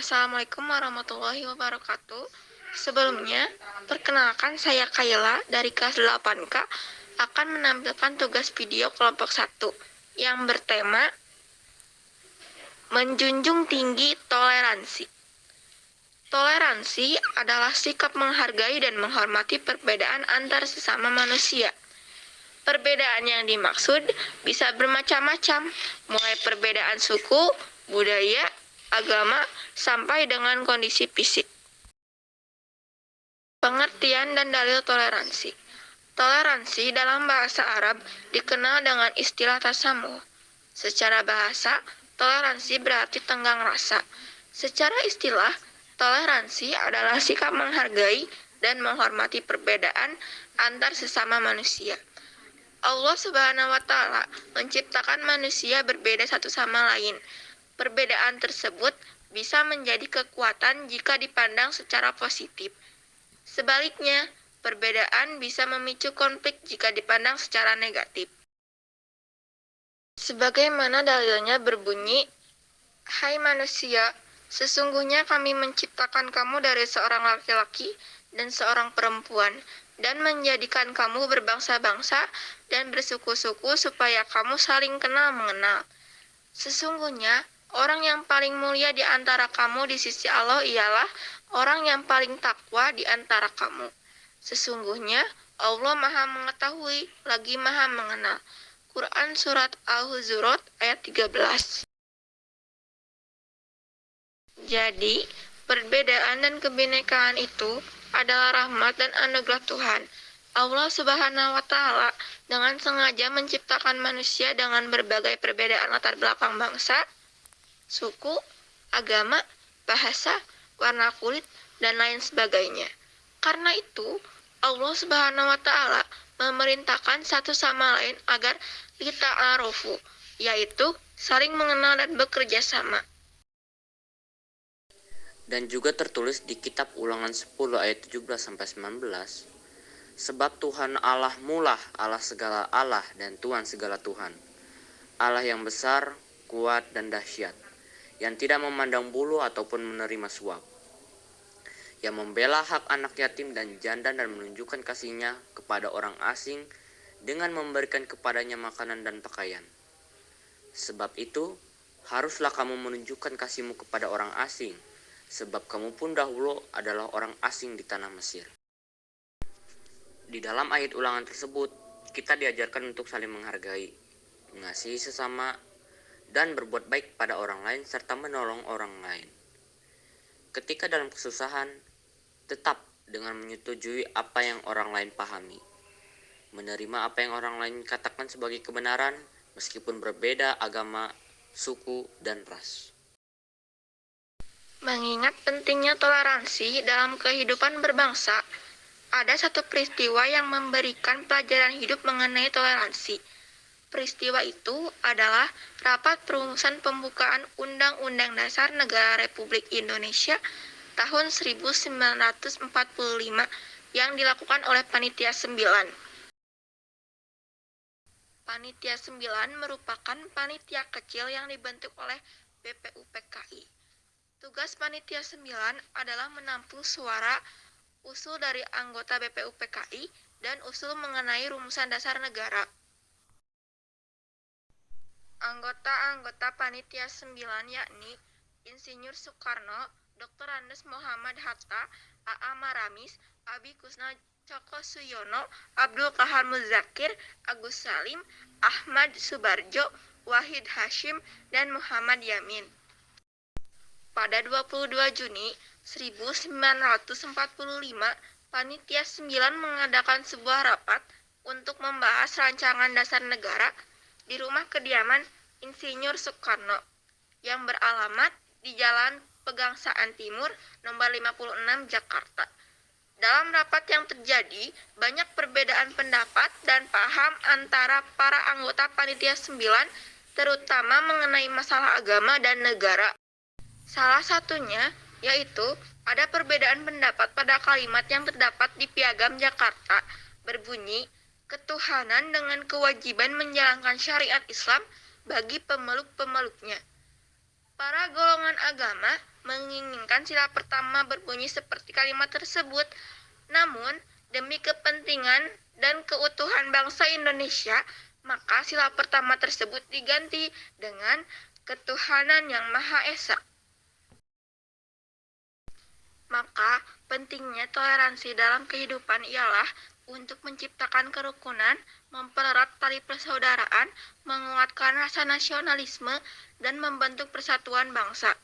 Assalamualaikum warahmatullahi wabarakatuh. Sebelumnya, perkenalkan saya Kayla dari kelas 8K akan menampilkan tugas video kelompok 1 yang bertema Menjunjung Tinggi Toleransi. Toleransi adalah sikap menghargai dan menghormati perbedaan antar sesama manusia. Perbedaan yang dimaksud bisa bermacam-macam, mulai perbedaan suku, budaya, agama, sampai dengan kondisi fisik. Pengertian dan dalil toleransi. Toleransi dalam bahasa Arab dikenal dengan istilah tasamuh. Secara bahasa, toleransi berarti tenggang rasa. Secara istilah, toleransi adalah sikap menghargai dan menghormati perbedaan antar sesama manusia. Allah Subhanahu wa Ta'ala menciptakan manusia berbeda satu sama lain. Perbedaan tersebut bisa menjadi kekuatan jika dipandang secara positif. Sebaliknya, perbedaan bisa memicu konflik jika dipandang secara negatif. Sebagaimana dalilnya berbunyi, "Hai manusia, sesungguhnya kami menciptakan kamu dari seorang laki-laki dan seorang perempuan, dan menjadikan kamu berbangsa-bangsa dan bersuku-suku supaya kamu saling kenal mengenal. Sesungguhnya, orang yang paling mulia di antara kamu di sisi Allah ialah orang yang paling takwa di antara kamu. Sesungguhnya, Allah Maha Mengetahui lagi Maha Mengenal." Quran Surat Al-Hujurat ayat 13. Jadi, perbedaan dan kebinekaan itu adalah rahmat dan anugerah Tuhan. Allah Subhanahu wa Ta'ala dengan sengaja menciptakan manusia dengan berbagai perbedaan latar belakang bangsa, suku, agama, bahasa, warna kulit, dan lain sebagainya. Karena itu, Allah Subhanahu wa Ta'ala memerintahkan satu sama lain agar lita'arufu, yaitu saling mengenal dan bekerja sama. Dan juga tertulis di kitab Ulangan 10 ayat 17-19, sebab Tuhan Allahmu lah Allah segala Allah dan Tuhan segala Tuhan, Allah yang besar, kuat dan dahsyat, yang tidak memandang bulu ataupun menerima suap, yang membela hak anak yatim dan janda dan menunjukkan kasihnya kepada orang asing dengan memberikan kepadanya makanan dan pakaian. Sebab itu, haruslah kamu menunjukkan kasihmu kepada orang asing, sebab kamu pun dahulu adalah orang asing di tanah Mesir. Di dalam ayat ulangan tersebut, kita diajarkan untuk saling menghargai, mengasihi sesama, dan berbuat baik pada orang lain serta menolong orang lain. Ketika dalam kesusahan, tetap dengan menyetujui apa yang orang lain pahami, menerima apa yang orang lain katakan sebagai kebenaran, meskipun berbeda agama, suku, dan ras. Mengingat pentingnya toleransi dalam kehidupan berbangsa, ada satu peristiwa yang memberikan pelajaran hidup mengenai toleransi. Peristiwa itu adalah rapat perumusan pembukaan Undang-Undang Dasar Negara Republik Indonesia tahun 1945 yang dilakukan oleh Panitia 9. Panitia 9 merupakan panitia kecil yang dibentuk oleh BPUPKI. Tugas Panitia 9 adalah menampung suara usul dari anggota BPUPKI dan usul mengenai rumusan dasar negara. Anggota-anggota Panitia 9 yakni Insinyur Soekarno, Dr. Andes Muhammad Hatta, A.A. Maramis, Abi Kusno Coko Suyono, Abdul Kahar Muzakir, Agus Salim, Ahmad Subarjo, Wahid Hashim, dan Muhammad Yamin. Pada 22 Juni 1945, Panitia 9 mengadakan sebuah rapat untuk membahas rancangan dasar negara di rumah kediaman Insinyur Soekarno yang beralamat di Jalan Pegangsaan Timur, nomor 56, Jakarta. Dalam rapat yang terjadi, banyak perbedaan pendapat dan paham antara para anggota Panitia 9, terutama mengenai masalah agama dan negara. Salah satunya yaitu ada perbedaan pendapat pada kalimat yang terdapat di Piagam Jakarta berbunyi, "Ketuhanan dengan kewajiban menjalankan syariat Islam bagi pemeluk-pemeluknya." Para golongan agama menginginkan sila pertama berbunyi seperti kalimat tersebut. Namun, demi kepentingan dan keutuhan bangsa Indonesia, maka sila pertama tersebut diganti dengan ketuhanan yang Maha Esa. Maka, pentingnya toleransi dalam kehidupan ialah untuk menciptakan kerukunan, mempererat tali persaudaraan, menguatkan rasa nasionalisme, dan membentuk persatuan bangsa.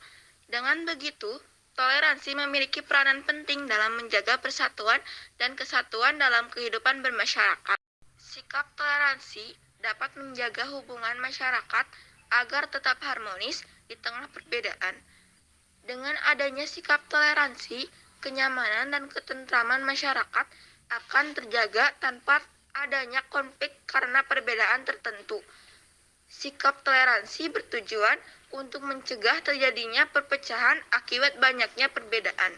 Dengan begitu, toleransi memiliki peranan penting dalam menjaga persatuan dan kesatuan dalam kehidupan bermasyarakat. Sikap toleransi dapat menjaga hubungan masyarakat agar tetap harmonis di tengah perbedaan. Dengan adanya sikap toleransi, kenyamanan dan ketentraman masyarakat akan terjaga tanpa adanya konflik karena perbedaan tertentu. Sikap toleransi bertujuan untuk mencegah terjadinya perpecahan akibat banyaknya perbedaan.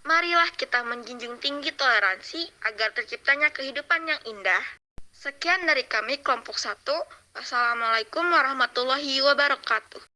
Marilah kita menjunjung tinggi toleransi agar terciptanya kehidupan yang indah. Sekian dari kami kelompok 1. Wassalamualaikum warahmatullahi wabarakatuh.